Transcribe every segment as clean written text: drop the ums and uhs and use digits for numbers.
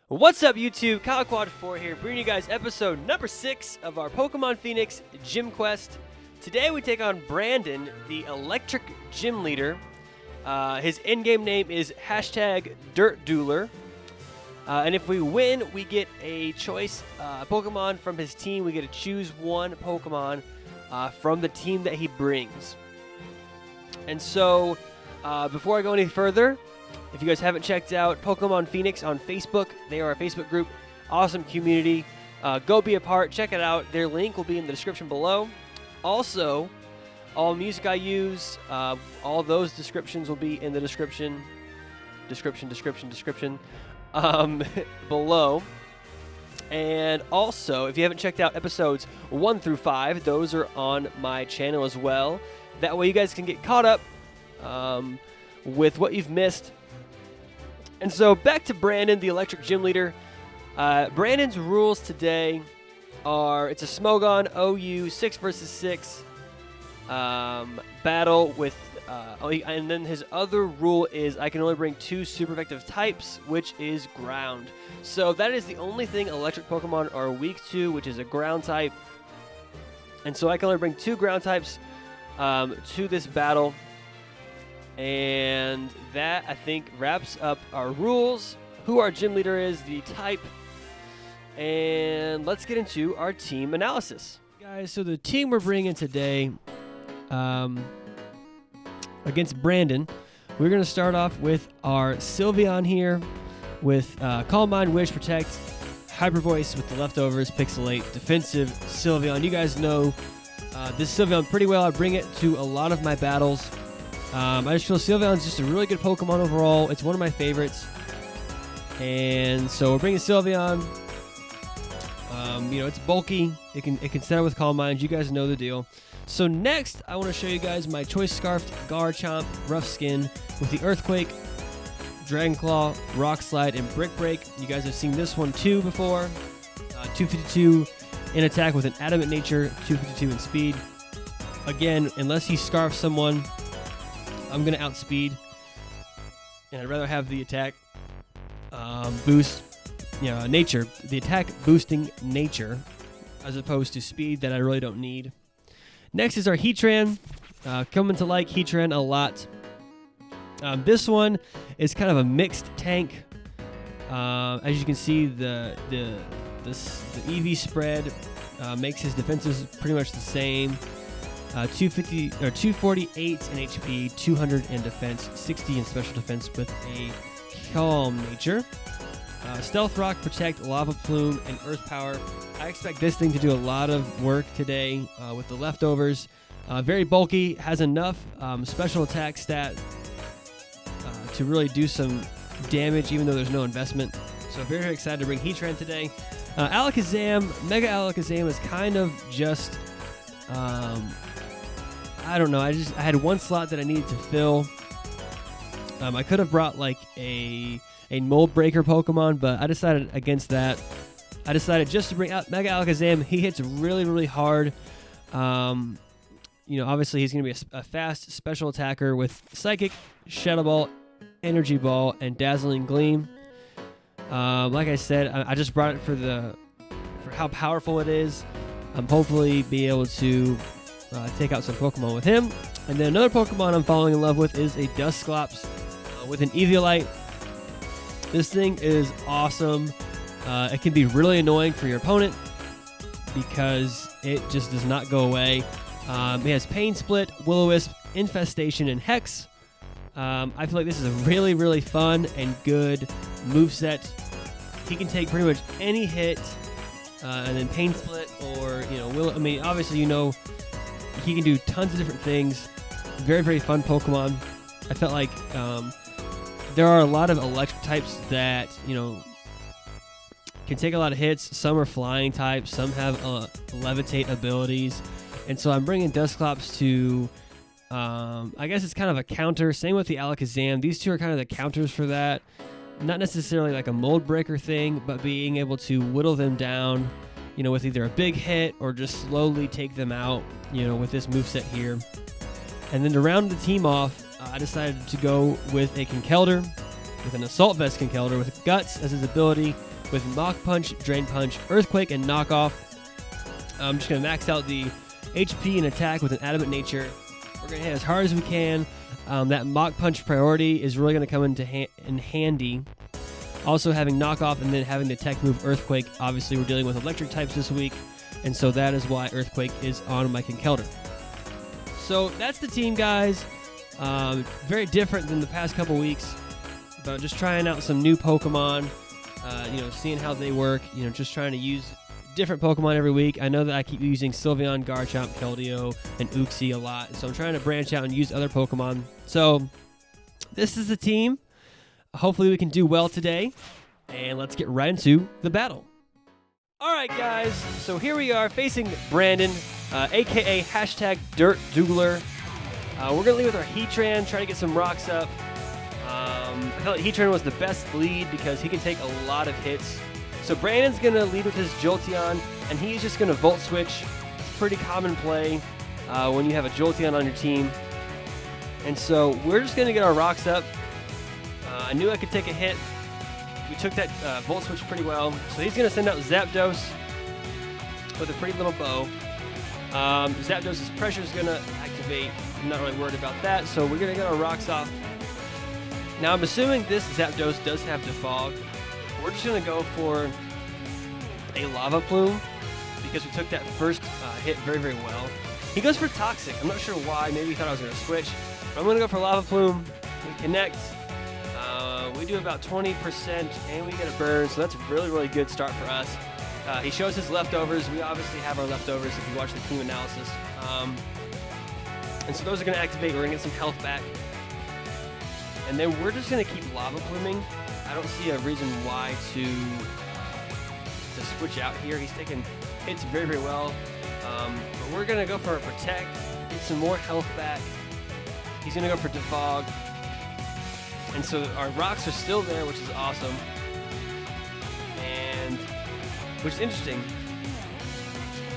What's up, YouTube? KyleQuad4 here, bringing you guys episode number 6 of our Pokemon Phoenix Gym Quest. Today we take on Brandon, the electric gym leader. His in-game name is #DirtDueler. And if we win, we get a choice Pokemon from his team. We get to choose one Pokemon from the team that he brings. And so, before I go any further, if you guys haven't checked out Pokemon Phoenix on Facebook, they are a Facebook group, awesome community. Go be a part, check it out. Their link will be in the description below. Also, all music I use, all those descriptions will be in the description below. And also, if you haven't checked out episodes 1 through 5, those are on my channel as well. That way you guys can get caught up with what you've missed. And so back to Brandon, the electric gym leader. Brandon's rules today are, it's a Smogon OU 6 versus 6 battle with, and then his other rule is I can only bring 2 super effective types, which is ground. So that is the only thing electric Pokemon are weak to, which is a ground type. And so I can only bring 2 ground types to this battle. And that, I think, wraps up our rules, who our gym leader is, the type, and let's get into our team analysis. Guys, so the team we're bringing today against Brandon, we're going to start off with our Sylveon here with Calm Mind, Wish, Protect, Hyper Voice with the leftovers, Pixelate, defensive Sylveon. You guys know this Sylveon pretty well. I bring it to a lot of my battles. I just feel Sylveon's just a really good Pokemon overall. It's one of my favorites. And so we're bringing Sylveon. It's bulky. It can set up with Calm Mind. You guys know the deal. So next, I want to show you guys my Choice Scarfed Garchomp Rough Skin with the Earthquake, Dragon Claw, Rock Slide, and Brick Break. You guys have seen this one too before. 252 in attack with an Adamant Nature, 252 in speed. Again, unless he scarfs someone, I'm going to outspeed, and I'd rather have the attack boost, nature, the attack boosting nature, as opposed to speed that I really don't need. Next is our Heatran. Coming to like Heatran a lot. This one is kind of a mixed tank. As you can see, the EV spread makes his defenses pretty much the same. 250 or 248 in HP, 200 in defense, 60 in special defense with a calm nature. Stealth Rock, Protect, Lava Plume, and Earth Power. I expect this thing to do a lot of work today with the leftovers. Very bulky, has enough special attack stat to really do some damage, even though there's no investment. So very, very excited to bring Heatran today. Alakazam, Mega Alakazam is kind of just I don't know. I had one slot that I needed to fill. I could have brought like a mold breaker Pokemon, but I decided against that. I decided just to bring out Mega Alakazam. He hits really, really hard. Obviously he's going to be a fast special attacker with Psychic, Shadow Ball, Energy Ball, and Dazzling Gleam. Like I said, I just brought it for how powerful it is. Hopefully be able to take out some Pokemon with him. And then another Pokemon I'm falling in love with is a Dusclops with an Eviolite. This thing is awesome. It can be really annoying for your opponent because it just does not go away. It has Pain Split, Will-O-Wisp, Infestation, and Hex. I feel like this is a really, really fun and good moveset. He can take pretty much any hit, and then Pain Split or, obviously, he can do tons of different things. Very, very fun Pokemon. I felt like there are a lot of electric types that, can take a lot of hits. Some are flying types. Some have levitate abilities. And so I'm bringing Dusclops to, I guess it's kind of a counter. Same with the Alakazam. These two are kind of the counters for that. Not necessarily like a mold breaker thing, but being able to whittle them down, with either a big hit or just slowly take them out, with this moveset here. And then to round the team off, I decided to go with a Conkeldurr with an Assault Vest Conkeldurr, with Guts as his ability, with Mach Punch, Drain Punch, Earthquake, and Knockoff. I'm just going to max out the HP and attack with an Adamant Nature. We're going to hit as hard as we can. That Mach Punch priority is really going to come in handy. Also having Knockoff and then having the tech move Earthquake. Obviously, we're dealing with electric types this week, and so that is why Earthquake is on my Conkeldurr. So that's the team, guys. Very different than the past couple weeks, but just trying out some new Pokemon, seeing how they work, just trying to use different Pokemon every week. I know that I keep using Sylveon, Garchomp, Keldeo, and Uxie a lot, so I'm trying to branch out and use other Pokemon. So this is the team. Hopefully we can do well today, and let's get right into the battle. All right, guys, so here we are facing Brandon, a.k.a. #DirtDoogler. We're going to lead with our Heatran, try to get some rocks up. I felt like Heatran was the best lead because he can take a lot of hits. So Brandon's going to lead with his Jolteon, and he's just going to Volt Switch. It's pretty common play when you have a Jolteon on your team. And so we're just going to get our rocks up. I knew I could take a hit. We took that Volt Switch pretty well. So he's going to send out Zapdos with a pretty little bow. Zapdos' pressure is going to activate. I'm not really worried about that. So we're going to get our rocks off. Now I'm assuming this Zapdos does have Defog. We're just going to go for a Lava Plume because we took that first hit very, very well. He goes for Toxic. I'm not sure why. Maybe he thought I was going to switch. But I'm going to go for Lava Plume. We connect. We do about 20%, and we get a burn, so that's a really, really good start for us. He shows his leftovers. We obviously have our leftovers if you watch the team analysis. And so those are going to activate. We're going to get some health back. And then we're just going to keep Lava Pluming. I don't see a reason why to switch out here. He's taking hits very, very well. But we're going to go for a Protect, get some more health back. He's going to go for Defog. And so our rocks are still there, which is awesome. And which is interesting.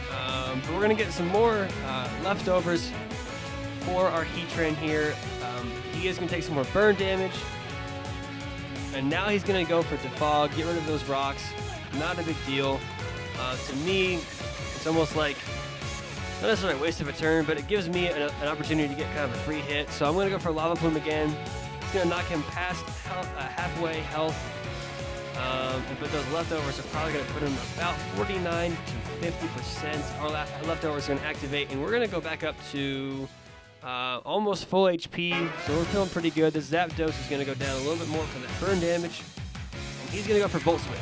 But we're going to get some more leftovers for our Heatran here. He is going to take some more burn damage. And now he's going to go for Defog, get rid of those rocks. Not a big deal. To me, it's almost like, not necessarily a waste of a turn, but it gives me an opportunity to get kind of a free hit. So I'm going to go for Lava Plume again. It's going to knock him past halfway health. But those leftovers are probably going to put him about 49 to 50%. Our leftovers are going to activate, and we're going to go back up to almost full HP. So we're feeling pretty good. This Zapdos is going to go down a little bit more for that burn damage. And he's going to go for Volt Switch.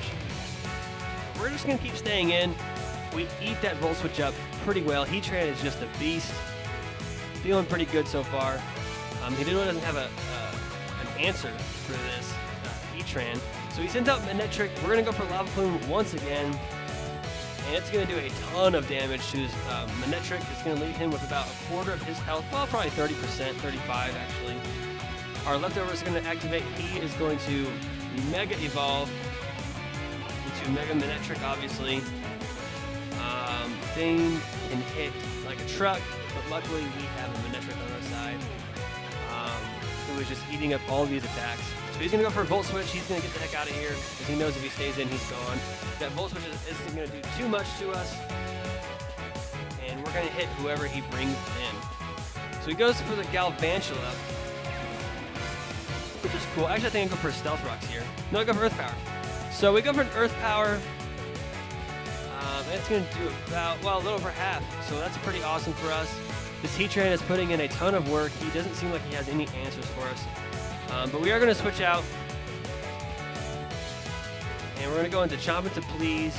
We're just going to keep staying in. We eat that Volt Switch up pretty well. Heatran is just a beast. Feeling pretty good so far. He really doesn't have an answer for this Heatran. So he sends out Manectric. We're going to go for Lava Plume once again. And it's going to do a ton of damage to his Manectric. It's going to leave him with about a quarter of his health. Well, probably 30%, 35 actually. Our leftovers are going to activate. He is going to Mega Evolve into Mega Manectric, obviously. Thing can hit like a truck, but luckily we have a Manectric on our side. Who is just eating up all of these attacks. So he's going to go for a Volt Switch. He's going to get the heck out of here because he knows if he stays in, he's gone. That Volt Switch isn't going to do too much to us. And we're going to hit whoever he brings in. So he goes for the Galvantula, which is cool. Actually, I think I go for Stealth Rocks here. No, I go for Earth Power. So we go for an Earth Power. And it's going to do about, well, a little over half. So that's pretty awesome for us. This Heatran is putting in a ton of work. He doesn't seem like he has any answers for us. But we are going to switch out. And we're going to go into Chomp It to Please.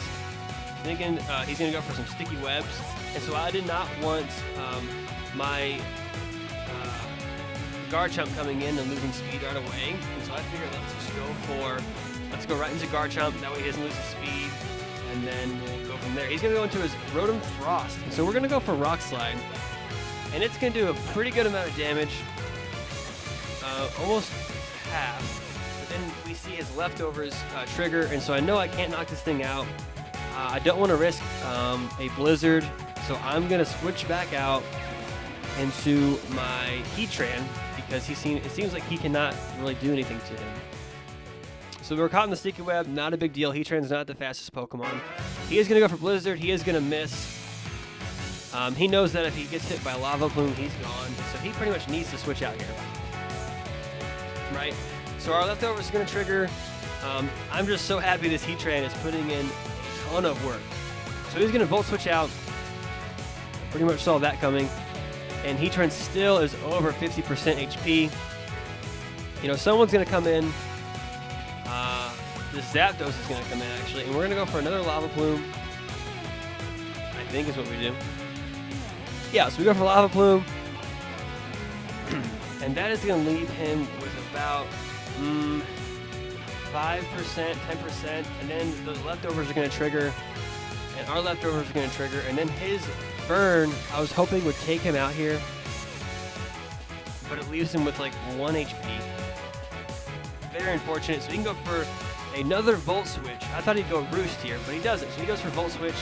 Thinking he's going to go for some Sticky Webs. And so I did not want my Garchomp coming in and losing speed right away. And so I figured let's go right into Garchomp. That way he doesn't lose his speed. And then we'll go from there. He's going to go into his Rotom Frost. And so we're going to go for Rock Slide. And it's going to do a pretty good amount of damage. Almost half. But then we see his leftovers trigger. And so I know I can't knock this thing out. I don't want to risk a Blizzard. So I'm going to switch back out into my Heatran. Because it seems like he cannot really do anything to him. So we were caught in the sticky web. Not a big deal. Heatran's not the fastest Pokemon. He is going to go for Blizzard. He is going to miss. He knows that if he gets hit by Lava Plume, he's gone. So he pretty much needs to switch out here. Right? So our leftovers is going to trigger. I'm just so happy this Heatran is putting in a ton of work. So he's going to Volt Switch out. Pretty much saw that coming. And Heatran still is over 50% HP. You know, someone's going to come in. The Zapdos is going to come in, actually. And we're going to go for another Lava Plume. I think is what we do. Yeah, so we go for Lava Plume. And that is going to leave him with about 5%, 10%. And then those leftovers are going to trigger. And our leftovers are going to trigger. And then his burn, I was hoping would take him out here. But it leaves him with like 1 HP. Very unfortunate. So he can go for another Volt Switch. I thought he'd go Roost here, but he doesn't. So he goes for Volt Switch.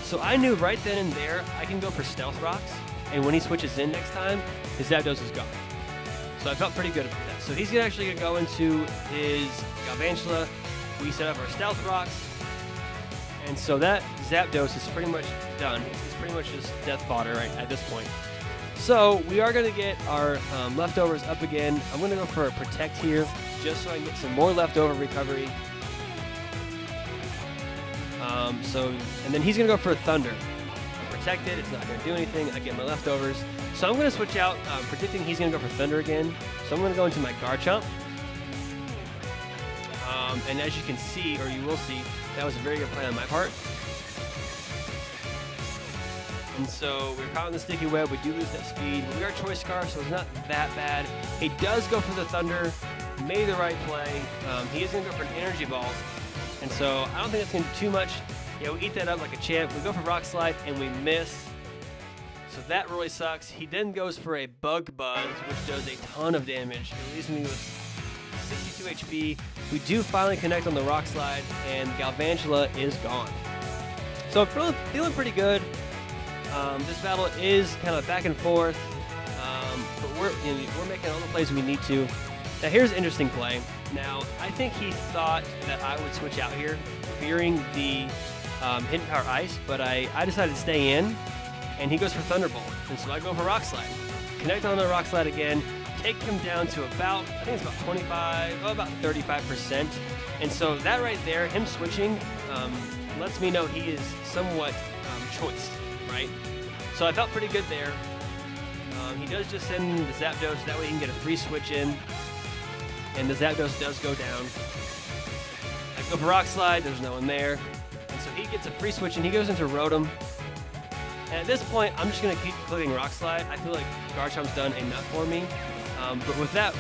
So I knew right then and there I can go for Stealth Rocks. And when he switches in next time, his Zapdos is gone. So I felt pretty good about that. So he's actually going to go into his Galvantula. We set up our Stealth Rocks. And so that Zapdos is pretty much done. It's pretty much just death fodder right at this point. So we are going to get our leftovers up again. I'm going to go for a Protect here, just so I can get some more leftover recovery. And then he's going to go for a Thunder. I'm protected. It's not going to do anything. I get my leftovers. So I'm going to switch out, predicting he's going to go for Thunder again. So I'm going to go into my Garchomp. And as you can see, or you will see, that was a very good play on my part. And so we're caught in the sticky web. We do lose that speed. We are Choice Scarf, so it's not that bad. He does go for the Thunder. Made the right play. He is going to go for an Energy Ball. And so I don't think that's going to do too much. Yeah, we eat that up like a champ. We go for Rock Slide, and we miss. So that really sucks. He then goes for a Bug Buzz, which does a ton of damage. It leaves me with 62 HP. We do finally connect on the Rock Slide, and Galvantula is gone. So I'm feeling pretty good. This battle is kind of back and forth, but we're making all the plays we need to. Now here's an interesting play. Now I think he thought that I would switch out here, fearing the Hidden Power Ice, but I decided to stay in, and he goes for Thunderbolt, and so I go for Rock Slide. Connect on the Rock Slide again, take him down to about, I think it's about 25, about 35%, and so that right there, him switching, lets me know he is somewhat choiced. Right? So I felt pretty good there. He does just send the Zapdos, that way he can get a free switch in. And the Zapdos does go down. I go for Rock Slide, there's no one there. And so he gets a free switch and he goes into Rotom. And at this point, I'm just going to keep clicking Rock Slide. I feel like Garchomp's done enough for me. But with that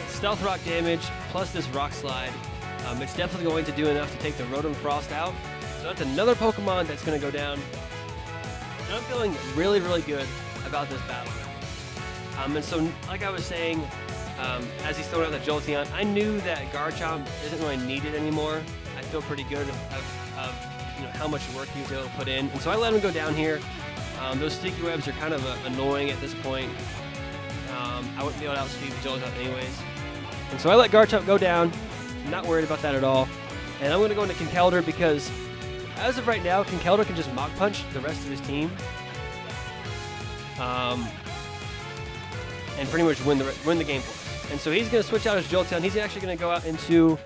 Stealth Rock damage, plus this Rock Slide, it's definitely going to do enough to take the Rotom Frost out. So that's another Pokemon that's going to go down. I'm feeling really, really good about this battle. And so, like I was saying, as he's throwing out the Jolteon, I knew that Garchomp isn't really needed anymore. I feel pretty good of how much work he was able to put in. And so I let him go down here. Those sticky webs are kind of annoying at this point. I wouldn't be able to outspeed the Jolteon anyways. And so I let Garchomp go down. I'm not worried about that at all. And I'm going to go into Conkeldurr because as of right now, Conkeldurr can just Mach Punch the rest of his team, and pretty much win the game for us. And so he's going to switch out his Jolteon. He's actually going to go out into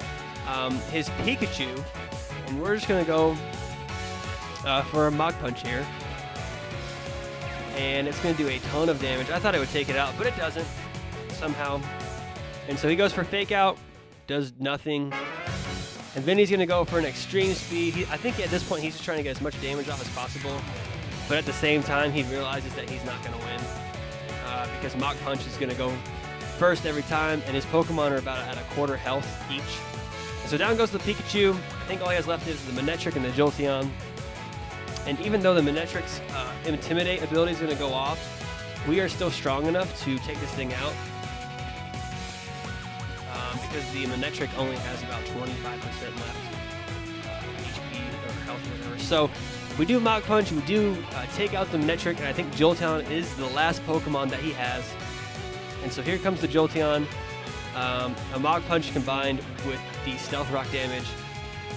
his Pikachu, and we're just going to go for a Mach Punch here. And it's going to do a ton of damage. I thought it would take it out, but it doesn't somehow. And so he goes for Fake Out, does nothing. And then he's going to go for an extreme speed. I think at this point he's just trying to get as much damage off as possible. But at the same time, he realizes that he's not going to win. Because Mach Punch is going to go first every time. And his Pokemon are about at a quarter health each. And so down goes the Pikachu. I think all he has left is the Manectric and the Jolteon. And even though the Manectric's Intimidate ability is going to go off, we are still strong enough to take this thing out. Because the Manectric only has about 25% left HP or health or whatever. So we do Mach Punch, we do take out the Manectric, and I think Jolteon is the last Pokemon that he has. And so here comes the Jolteon. A Mach Punch combined with the Stealth Rock damage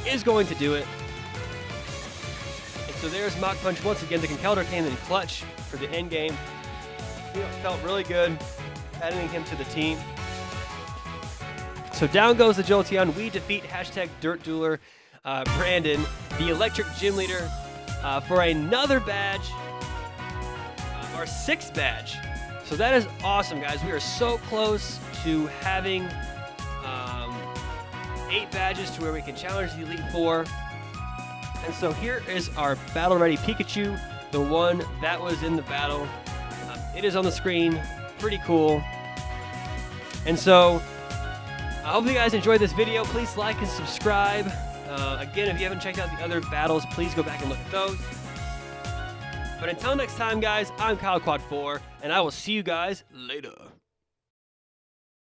is going to do it. And so there's Mach Punch once again. The Conkeldurr came in clutch for the end game. It felt really good adding him to the team. So down goes the Jolteon. We defeat #DirtDueler Brandon, the Electric Gym Leader, for another badge, our 6th badge. So that is awesome, guys. We are so close to having 8 badges to where we can challenge the Elite Four. And so here is our Battle Ready Pikachu, the one that was in the battle. It is on the screen. Pretty cool. And so I hope you guys enjoyed this video. Please like and subscribe. Again, if you haven't checked out the other battles, please go back and look at those. But until next time, guys, I'm KyleQuad4, and I will see you guys later.